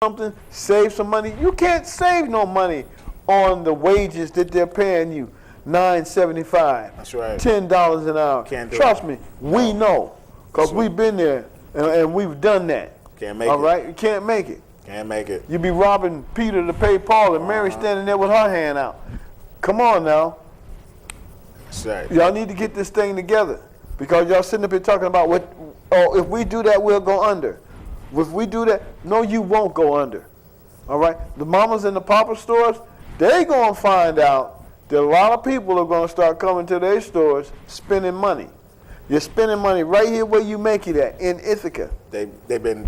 something, save some money. You can't save no money on the wages that they're paying you. $9.75. That's right. $10 an hour. Can't do Trust it. me, we know, because we've been there and we've done that. Can't make it. All right? You can't make it. Can't make it. You be robbing Peter to pay Paul, and Mary standing there with her hand out. Come on now. That's right. Y'all need to get this thing together, because y'all sitting up here talking about what, oh, if we do that, we'll go under. If we do that, no, you won't go under. All right? The mamas and the papa stores, they going to find out that a lot of people are going to start coming to their stores spending money. You're spending money right here where you make it at, in Ithaca. They've been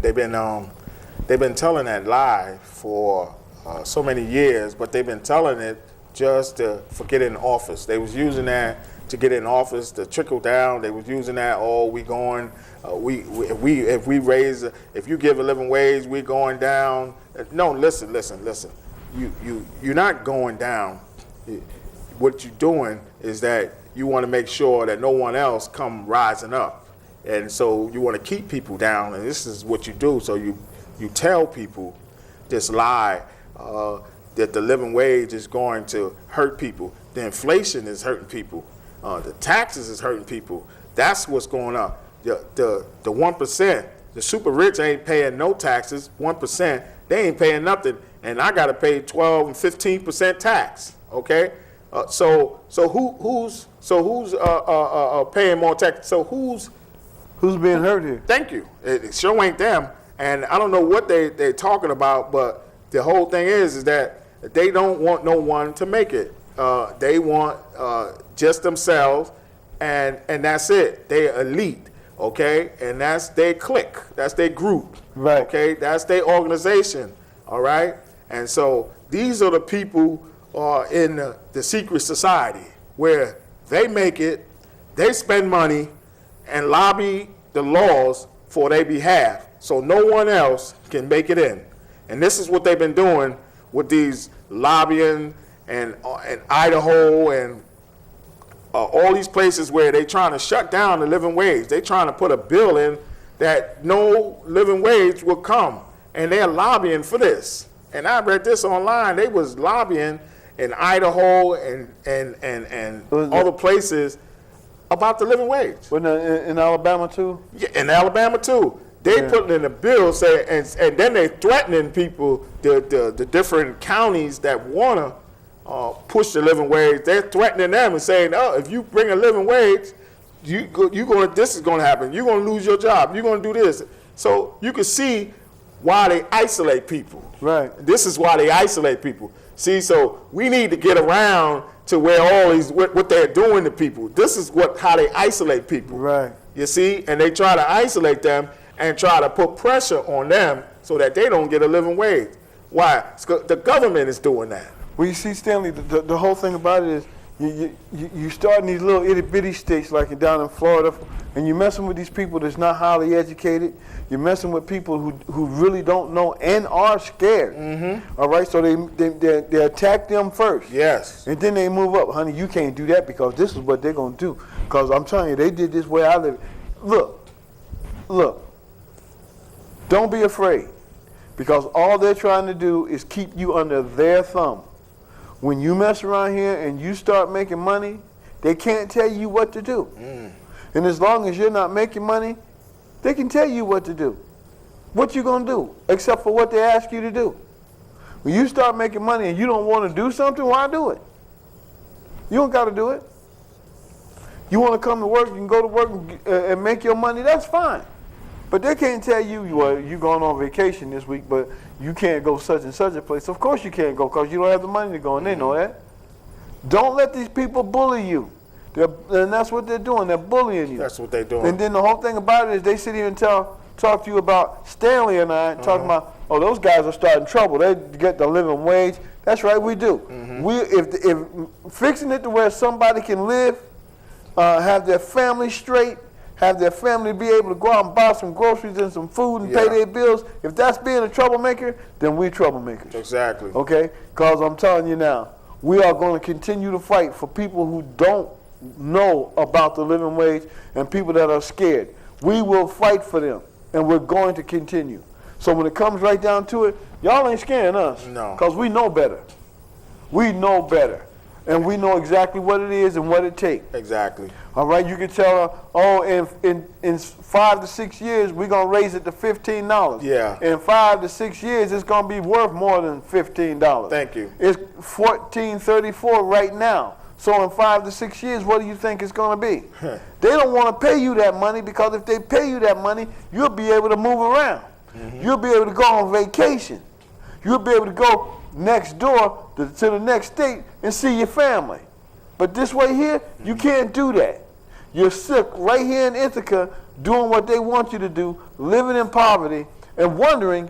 telling that lie for so many years, but they've been telling it just for getting in office. They was using that to get in office, to trickle down. They was using that, if you give a living wage, we're going down. No, listen. You're not going down. What you're doing is that you want to make sure that no one else come rising up. And so you want to keep people down, and this is what you do. So you tell people this lie that the living wage is going to hurt people. The inflation is hurting people. The taxes is hurting people. That's what's going on. The 1%, the super rich ain't paying no taxes. 1%, they ain't paying nothing, and I got to pay 12 and 15% tax. Okay, so who's paying more tax? So who's being hurt here? Thank you. It sure ain't them. And I don't know what they're talking about, but the whole thing is that they don't want no one to make it. They want just themselves, and that's it. They're elite, okay? And that's their clique. That's their group, right? Okay? That's their organization, all right? And so these are the people in the secret society where they make it, they spend money, and lobby the laws for their behalf, so no one else can make it in. And this is what they've been doing with these lobbying and Idaho and all these places where they're trying to shut down the living wage. They're trying to put a bill in that no living wage will come, and they're lobbying for this. And I read this online. They was lobbying in Idaho and other places about the living wage. In Alabama too? Yeah, in Alabama too. They put it in a bill saying, and then they threatening people, the different counties that want to push the living wage. They're threatening them and saying, oh, if you bring a living wage, this is going to happen. You're going to lose your job. You're going to do this. So you can see why they isolate people. Right. This is why they isolate people. See, so we need to get around to where all these, what they're doing to people. This is how they isolate people. Right. You see, and they try to isolate them and try to put pressure on them so that they don't get a living wage. Why? The government is doing that. Well, you see, Stanley, the whole thing about it is you start in these little itty-bitty states like down in Florida, and you're messing with these people that's not highly educated. You're messing with people who really don't know and are scared. Mm-hmm. All right, so they attack them first. Yes. And then they move up. Honey, you can't do that because this is what they're going to do. Because I'm telling you, they did this where I live. Look. Don't be afraid, because all they're trying to do is keep you under their thumb. When you mess around here and you start making money, they can't tell you what to do. And as long as you're not making money, they can tell you what to do. What you gonna do, except for what they ask you to do? When you start making money and you don't want to do something, why do it? You don't got to do it. You want to come to work, you can go to work and make your money, that's fine. But they can't tell you, well, you're going on vacation this week, but you can't go such and such a place. Of course you can't go because you don't have the money to go, and they know that. Don't let these people bully you. And that's what they're doing. They're bullying you. That's what they're doing. And then the whole thing about it is they sit here and talk to you about Stanley and I, talking about, oh, those guys are starting trouble. They get the living wage. That's right, we do. If fixing it to where somebody can live, have their family straight, have their family be able to go out and buy some groceries and some food and pay their bills. If that's being a troublemaker, then we're troublemakers. Exactly. Okay? Because I'm telling you now, we are going to continue to fight for people who don't know about the living wage and people that are scared. We will fight for them, and we're going to continue. So when it comes right down to it, y'all ain't scaring us. No. Because we know better. We know better. And we know exactly what it is and what it takes. Exactly. All right, you can tell her, oh, in 5 to 6 years, we're going to raise it to $15. Yeah. In 5 to 6 years, it's going to be worth more than $15. Thank you. It's $14.34 right now. So in 5 to 6 years, what do you think it's going to be? They don't want to pay you that money, because if they pay you that money, you'll be able to move around. You'll be able to go on vacation. You'll be able to go next door to the next state and see your family. But this way here, you can't do that. You're sick right here in Ithaca doing what they want you to do, living in poverty, and wondering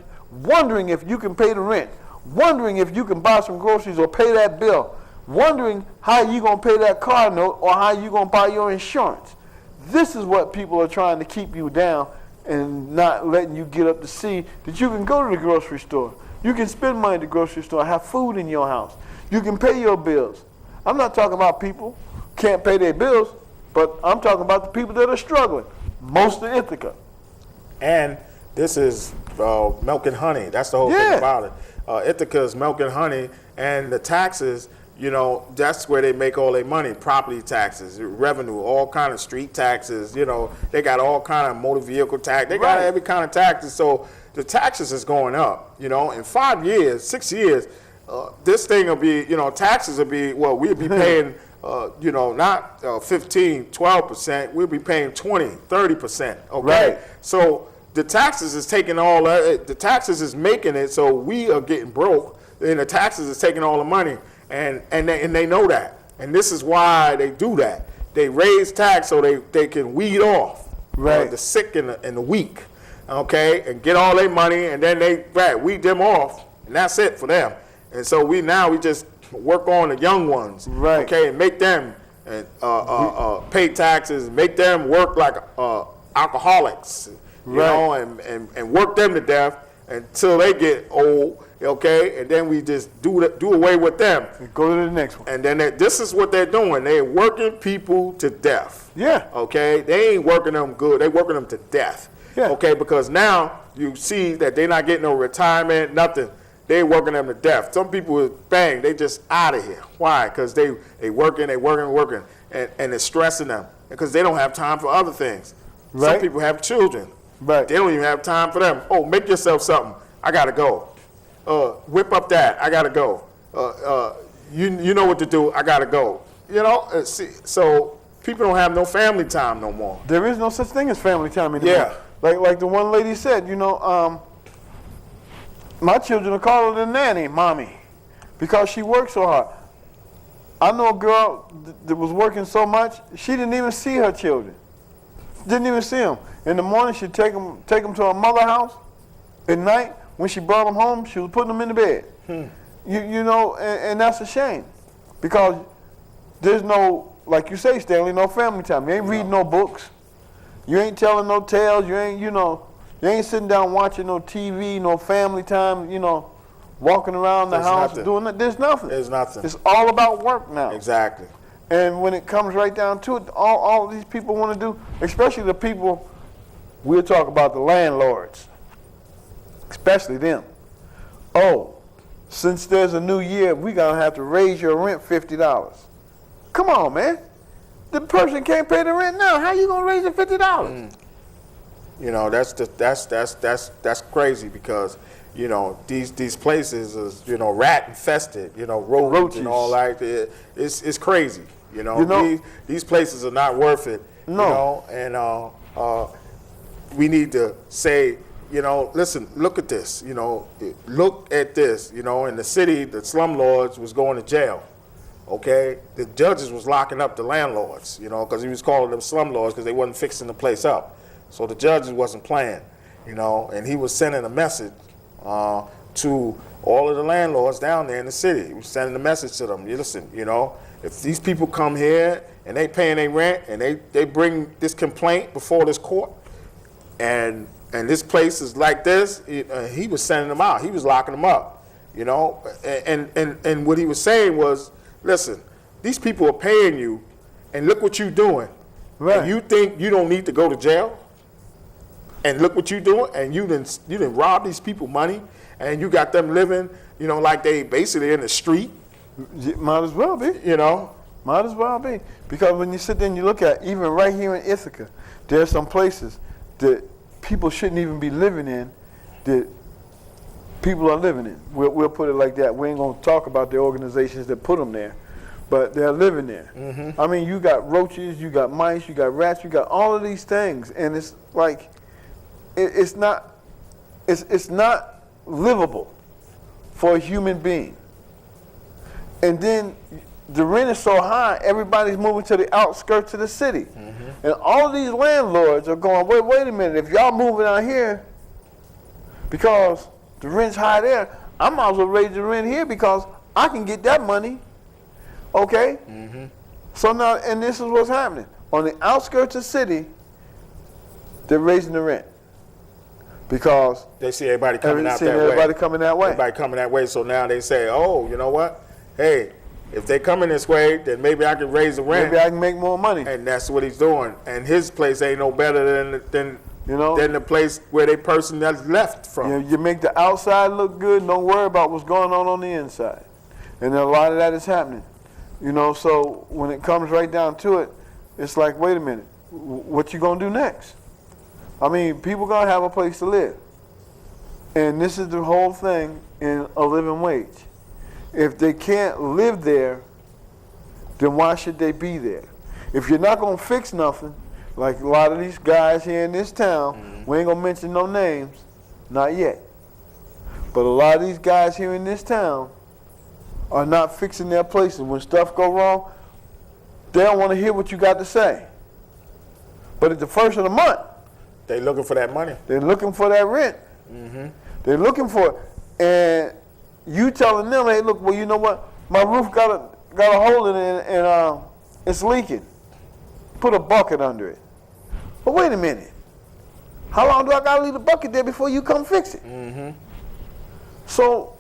if you can pay the rent, wondering if you can buy some groceries or pay that bill, wondering how you going to pay that car note or how you going to buy your insurance. This is what people are trying to keep you down and not letting you get up to see that you can go to the grocery store. You can spend money at the grocery store, have food in your house. You can pay your bills. I'm not talking about people can't pay their bills, but I'm talking about the people that are struggling, most in Ithaca. And this is milk and honey. That's the whole thing about it. Ithaca is milk and honey, and the taxes, you know, that's where they make all their money. Property taxes, revenue, all kind of street taxes. You know, they got all kind of motor vehicle tax. They got every kind of taxes. So the taxes is going up. You know, in 5 years, 6 years, this thing will be, you know, taxes will be, well, we'll be paying, you know, not 15, 12%. We'll be paying 20, 30%. Okay. Right. So the taxes is taking all the taxes is making it so we are getting broke, and the taxes is taking all the money. And they know that. And this is why they do that. They raise tax so they can weed off the sick and the weak, okay, and get all their money, and then they weed them off, and that's it for them. And so we just work on the young ones, okay, and make them pay taxes, make them work like alcoholics, you know, and work them to death until they get old. Okay, and then we just do away with them. Go to the next one. And then this is what they're doing. They're working people to death. Yeah. Okay, they ain't working them good. They're working them to death. Yeah. Okay, because now you see that they're not getting no retirement, nothing. They're working them to death. Some people, bang, they just out of here. Why? Because they working, and it's stressing them because they don't have time for other things. Right. Some people have children. Right. They don't even have time for them. Oh, make yourself something. I gotta go. Whip up that, I gotta go. You know what to do, I gotta go. You know, so people don't have no family time no more. There is no such thing as family time anymore. Yeah. Like the one lady said, you know, my children are calling her the nanny, mommy, because she works so hard. I know a girl that was working so much, she didn't even see her children. Didn't even see them. In the morning, she'd take them to her mother's house. At night, when she brought them home, she was putting them in the bed. You know, and that's a shame. Because there's no, like you say, Stanley, no family time. You ain't reading no books. You ain't telling no tales. You ain't sitting down watching no TV, no family time, you know, walking around the house doing that. There's nothing. There's nothing. It's all about work now. Exactly. And when it comes right down to it, all these people want to do, especially the people, we'll talk about the landlords. Especially them. Oh, since there's a new year, we're going to have to raise your rent $50. Come on, man. The person can't pay the rent now. How you going to raise it $50? You know, that's crazy because, you know, these places is, you know, rat infested, you know, roaches and all that. It's crazy. You know, these places are not worth it. No. You know, and we need to say, you know, listen, look at this, you know, look at this, you know, in the city, the slumlords was going to jail, okay? The judges was locking up the landlords, you know, because he was calling them slumlords because they wasn't fixing the place up. So the judges wasn't playing, you know, and he was sending a message to all of the landlords down there in the city. He was sending a message to them, you listen, you know, if these people come here and they paying their rent and they bring this complaint before this court and this place is like this, he was sending them out. He was locking them up, you know. And what he was saying was, listen, these people are paying you, and look what you're doing. Right. And you think you don't need to go to jail? And look what you doing, and you didn't rob these people money, and you got them living, like they basically in the street. Might as well be. Might as well be. Because when you sit there and you look at, even right here in Ithaca, there are some places that people shouldn't even be living in that people are living in. We'll put it like that. We ain't going to talk about the organizations that put them there, but they're living there. I mean, you got roaches, you got mice, you got rats, you got all of these things, and it's like, it's not livable for a human being. And then the rent is so high, everybody's moving to the outskirts of the city. And all of these landlords are going, wait a minute, if y'all moving out here because the rent's high there, I might as well raise the rent here because I can get that money. Okay? So now, and this is what's happening. On the outskirts of the city, they're raising the rent. Because they see everybody coming out that way. Everybody coming that way. Everybody coming that way. So now they say, oh, you know what? Hey, if they coming this way, then maybe I can raise the rent. Maybe I can make more money. And that's what he's doing. And his place ain't no better than the place where they person that's left from. You make the outside look good. Don't worry about what's going on the inside. And a lot of that is happening. So when it comes right down to it, it's like, wait a minute, what you gonna do next? I mean, people gonna have a place to live. And this is the whole thing in a living wage. If they can't live there, then why should they be there? If you're not gonna fix nothing, like a lot of these guys here in this town, we ain't gonna mention no names, not yet. But a lot of these guys here in this town are not fixing their places. When stuff go wrong, they don't want to hear what you got to say. But at the first of the month, they looking for that money. They're looking for that rent. They're looking for it. And you telling them, hey, look, well, you know what? My roof got a hole in it and it's leaking. Put a bucket under it. But wait a minute. How long do I got to leave the bucket there before you come fix it? So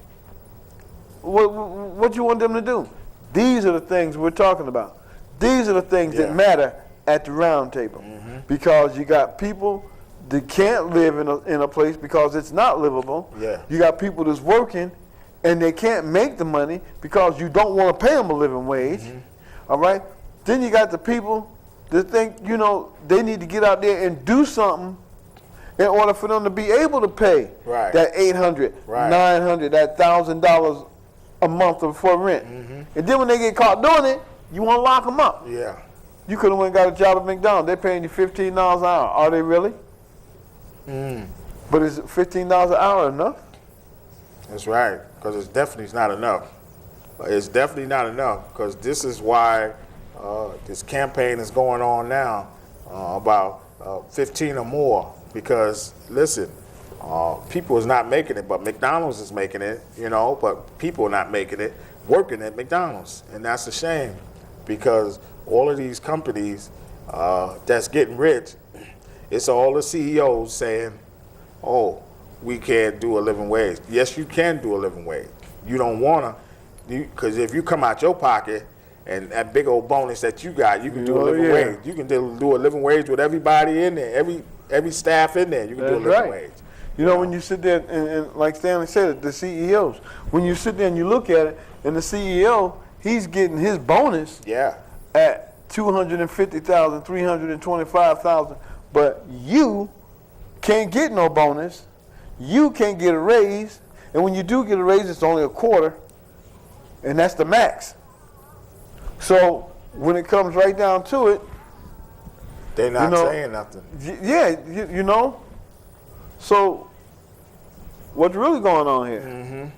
what you want them to do? These are the things we're talking about. These are the things that matter at the round table. Because you got people that can't live in a place because it's not livable. You got people that's working and they can't make the money because you don't want to pay them a living wage. All right? Then you got the people that think, they need to get out there and do something in order for them to be able to pay that $800, $900, that $1,000 a month for rent. And then when they get caught doing it, you want to lock them up. You could have went and got a job at McDonald's. They're paying you $15 an hour. Are they really? But is $15 an hour enough? That's right, because it's definitely not enough. It's definitely not enough, because this is why this campaign is going on now about 15 or more. Because listen, people is not making it, but McDonald's is making it. But people are not making it working at McDonald's, and that's a shame, because all of these companies that's getting rich, it's all the CEOs saying, oh, we can't do a living wage. Yes, you can do a living wage. You don't want to, because if you come out your pocket and that big old bonus that you got, you can do a living wage. You can do a living wage with everybody in there, every staff in there. You can do a living wage. When you sit there, and like Stanley said, the CEOs, when you sit there and you look at it, and the CEO, he's getting his bonus at $250,000, $325,000, but you can't get no bonus. You can't get a raise, and when you do get a raise, it's only a quarter, and that's the max. So when it comes right down to it, they're not saying nothing. So what's really going on here?